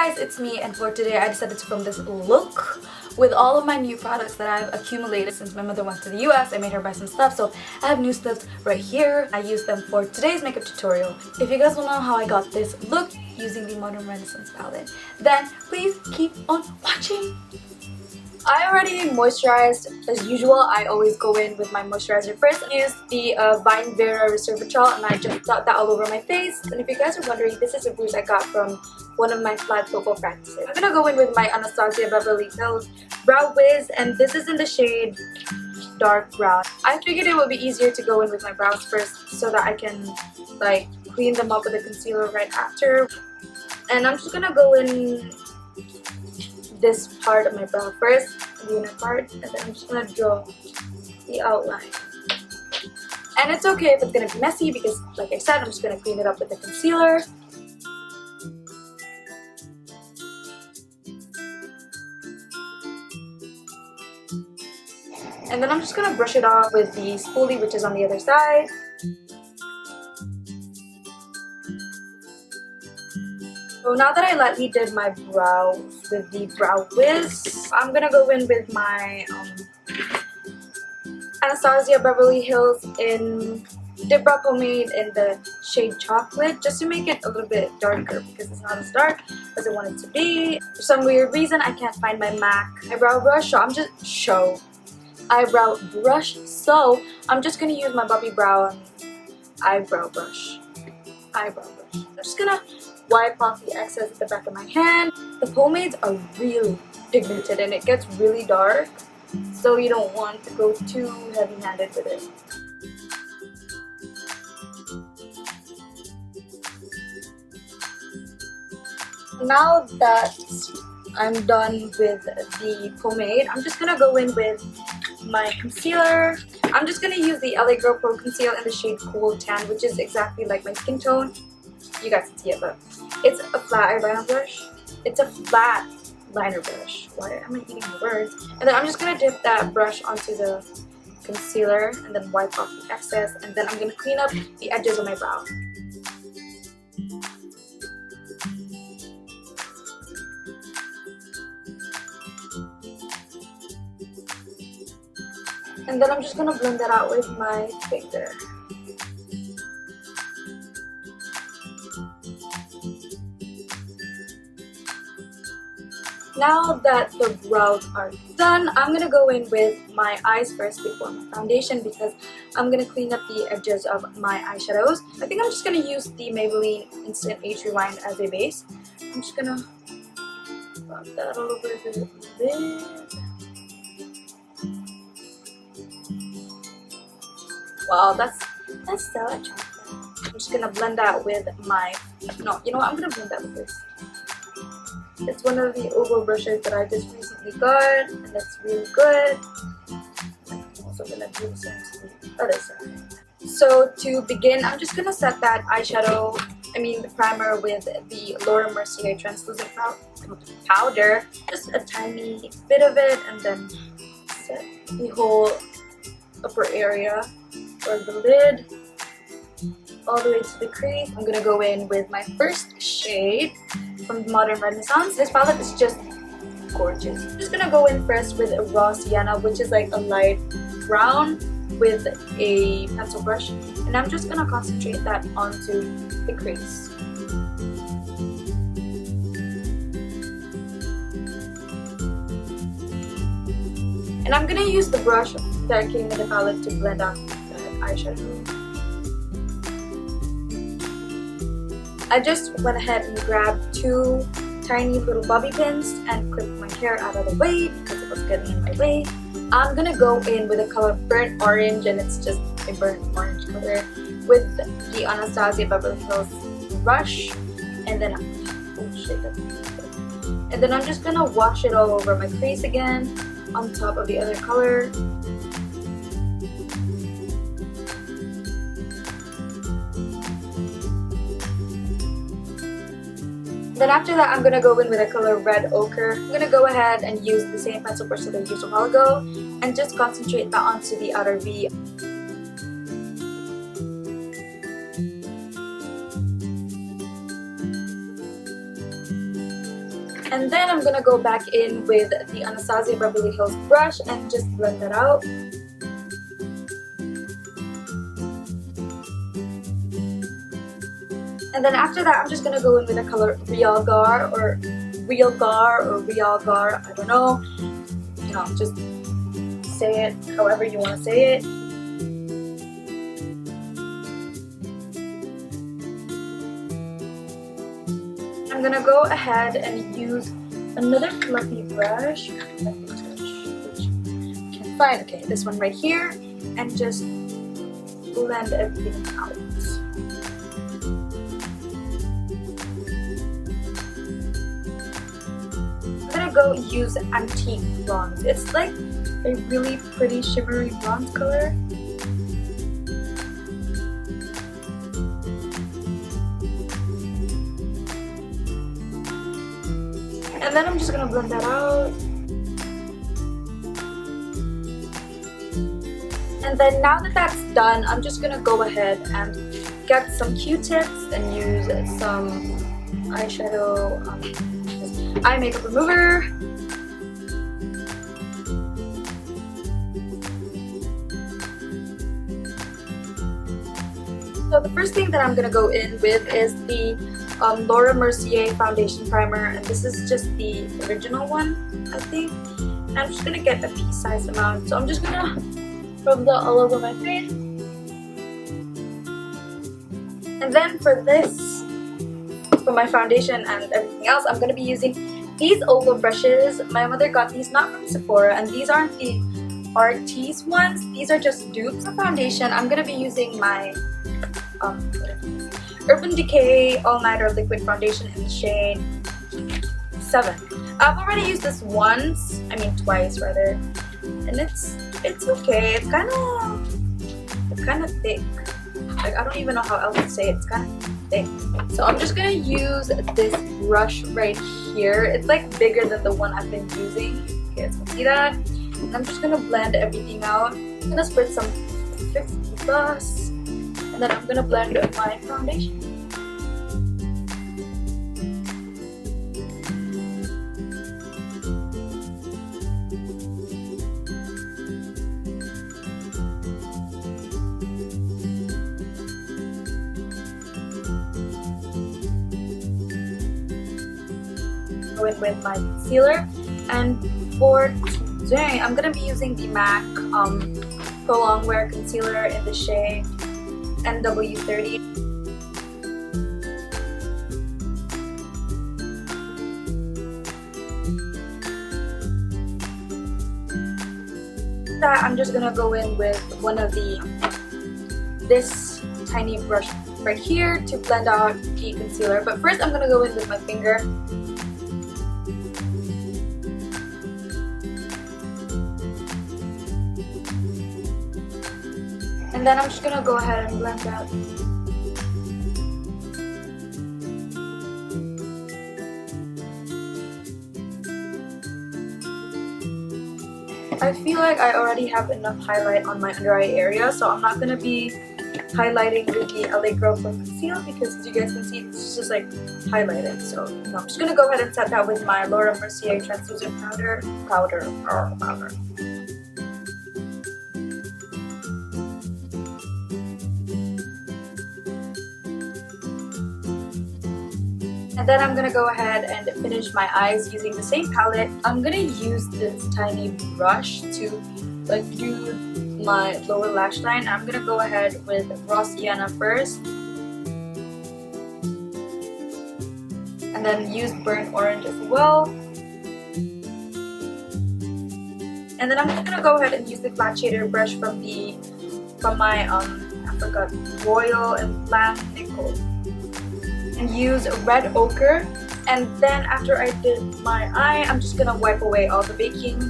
guys, it's me, and for today I decided to film this look with all of my new products that I've accumulated since my mother went to the US. I made her buy some stuff, so I have new stuff right here. I used them for today's makeup tutorial. If you guys want to know how I got this look using the Modern Renaissance palette, then please keep on watching. I already moisturized as usual. I always go in with my moisturizer first. I used the Vera Reservatrol and I just got that all over my face. And if you guys are wondering, this is a bruise I got from one of my flat focal practices. I'm gonna go in with my Anastasia Beverly Hills Brow Wiz, and this is in the shade Dark Brown. I figured it would be easier to go in with my brows first so that I can like clean them up with a concealer right after. And I'm just gonna go in this part of my brow first, the inner part, and then I'm just gonna draw the outline. And it's okay if it's gonna be messy because, like I said, I'm just gonna clean it up with the concealer. And then I'm just gonna brush it off with the spoolie, which is on the other side. So now that I lightly did my brows with the Brow Wiz, I'm gonna go in with my Anastasia Beverly Hills in Dip Brow Pomade in the shade Chocolate, just to make it a little bit darker because it's not as dark as I want it to be. For some weird reason, I can't find my MAC eyebrow brush, so I'm just eyebrow brush. So I'm just gonna use my Bobbi Brown eyebrow brush. I'm just gonna wipe off the excess at the back of my hand. The pomades are really pigmented and it gets really dark, so you don't want to go too heavy-handed with it. Now that I'm done with the pomade, I'm just gonna go in with my concealer. I'm just gonna use the LA Girl Pro Conceal in the shade Cool Tan, which is exactly like my skin tone. You guys can see it, but it's a flat eyeliner brush. It's a flat liner brush. Why am I eating the words? And then I'm just gonna dip that brush onto the concealer and then wipe off the excess, and then I'm gonna clean up the edges of my brow. And then I'm just gonna blend that out with my finger. Now that the brows are done, I'm gonna go in with my eyes first before my foundation because I'm gonna clean up the edges of my eyeshadows. I think I'm just gonna use the Maybelline Instant Age Rewind as a base. I'm just gonna rub that all over the lid. Wow, that's so attractive. I'm just gonna blend that with my, no, you know what, I'm gonna blend that with this. It's one of the oval brushes that I just recently got, and it's really good. I'm also gonna do some to the other side. So to begin, I'm just gonna set that eyeshadow, the primer with the Laura Mercier translucent powder. Just a tiny bit of it, and then set the whole upper area or the lid all the way to the crease. I'm gonna go in with my first shade from Modern Renaissance. This palette is just gorgeous. I'm just gonna go in first with a Raw Sienna, which is like a light brown with a pencil brush, and I'm just gonna concentrate that onto the crease. And I'm gonna use the brush that came in the palette to blend out that eyeshadow. I just went ahead and grabbed two tiny little bobby pins and clipped my hair out of the way because it was getting in my way. I'm gonna go in with the color Burnt Orange, and it's just a burnt orange color, with the Anastasia Beverly Hills brush, and then and then I'm just gonna wash it all over my crease again on top of the other color. Then after that, I'm gonna go in with the color Red Ochre. I'm gonna go ahead and use the same pencil brush that I used a while ago and just concentrate that onto the outer V. And then I'm gonna go back in with the Anastasia Beverly Hills brush and just blend that out. And then after that, I'm just gonna go in with the color Realgar, I don't know. You know, just say it however you want to say it. I'm gonna go ahead and use another fluffy brush, which I can't find. Okay, this one right here, and just blend everything out. I'm gonna go use Antique Bronze. It's like a really pretty shimmery bronze color. And then I'm just gonna blend that out. And then now that that's done, I'm just gonna go ahead and get some Q-tips and use some eyeshadow eye makeup remover. So the first thing that I'm gonna go in with is the Laura Mercier foundation primer, and this is just the original one, I think. And I'm just gonna get a pea-sized amount, so I'm just gonna rub that all over my face. And then for this, for my foundation and everything else, I'm gonna be using these oval brushes. My mother got these not from Sephora, and these aren't the Artiste ones. These are just dupes for foundation. I'm gonna be using my Urban Decay All Nighter Liquid Foundation in the shade 7. I've already used this once, twice rather, and it's okay. It's kind of thick. Like, I don't even know how else to say it. It's kind of thick. So I'm just gonna use this brush right here. It's like bigger than the one I've been using. You guys can see that. And I'm just gonna blend everything out. I'm gonna spread some 50 plus. And then I'm gonna blend my foundation. Go in with my concealer, and for today I'm gonna be using the MAC Prolong Wear Concealer in the shade NW30. That I'm just gonna go in with one of this tiny brush right here to blend out the concealer. But first I'm gonna go in with my finger. And then I'm just gonna go ahead and blend that. I feel like I already have enough highlight on my under eye area, so I'm not gonna be highlighting with the LA Girl for Conceal, because as you guys can see, it's just like highlighted. So no, I'm just gonna go ahead and set that with my Laura Mercier translucent powder. And then I'm gonna go ahead and finish my eyes using the same palette. I'm gonna use this tiny brush to like do my lower lash line. I'm gonna go ahead with Raw Sienna first, and then use Burnt Orange as well. And then I'm just gonna go ahead and use the flat shader brush from my Royal and Blanc Nickel, and use Red Ochre. And then after I did my eye, I'm just gonna wipe away all the baking.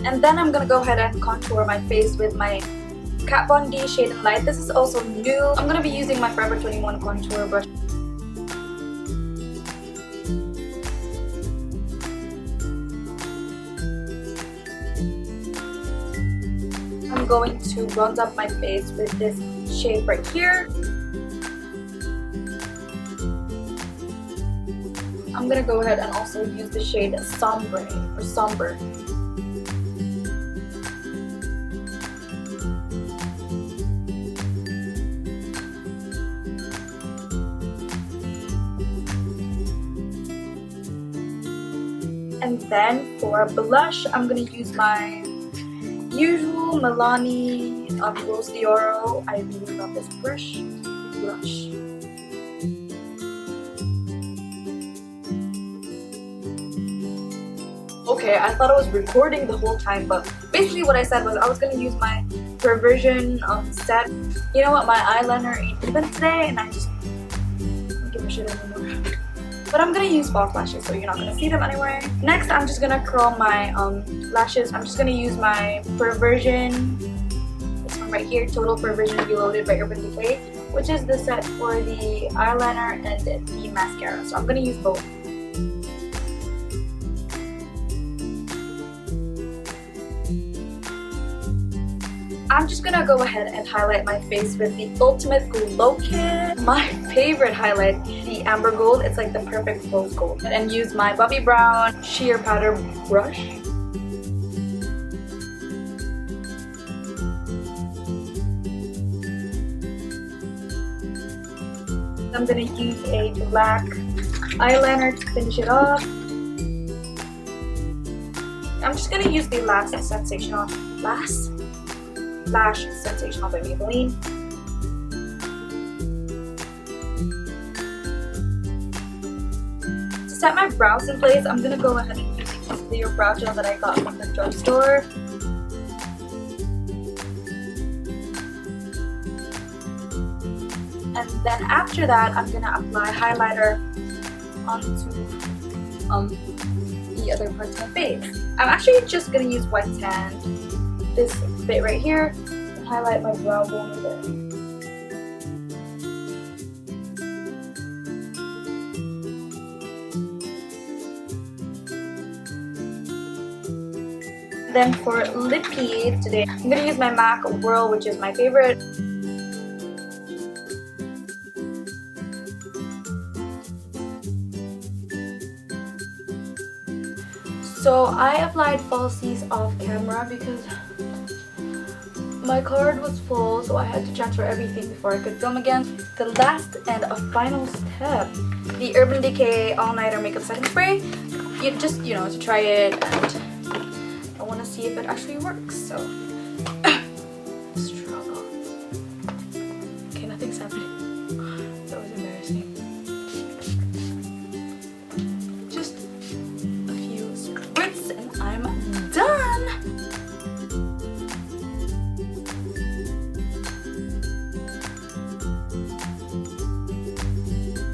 And then I'm gonna go ahead and contour my face with my Kat Von D Shade and Light. This is also new. I'm gonna be using my Forever 21 contour brush. I'm going to bronze up my face with this shade right here. I'm gonna go ahead and also use the shade Sombre or Somber. And then for blush, I'm gonna use my usual Milani Rose d'Oro. I really love this blush. Okay, I thought I was recording the whole time, but basically what I said was I was gonna use my Perversion set. You know what? My eyeliner ain't even today, and I just don't give a shit anymore. But I'm gonna use false lashes, so you're not gonna see them anyway. Next, I'm just gonna curl my lashes. I'm just gonna use my Perversion, this one right here, Total Perversion Reloaded by Urban Decay, which is the set for the eyeliner and the mascara. So I'm gonna use both. I'm just gonna go ahead and highlight my face with the Ultimate Glow Kit. My favorite highlight, the Amber Gold. It's like the perfect rose gold. And use my Bobbi Brown sheer powder brush. I'm gonna use a black eyeliner to finish it off. I'm just gonna use the Lash Sensational by Maybelline. To set my brows in place, I'm gonna go ahead and use the clear brow gel that I got from the drugstore. And then after that, I'm gonna apply highlighter onto the other parts of my face. I'm actually just gonna use white sand, this bit right here, and highlight my brow bone a bit. Then for lippy today, I'm gonna use my MAC Whirl, which is my favorite. So I applied falsies off camera because my card was full, so I had to transfer everything before I could film again. The last and a final step, the Urban Decay All Nighter Makeup Setting Spray. To try it, and I want to see if it actually works. So struggle. Okay, nothing's happening.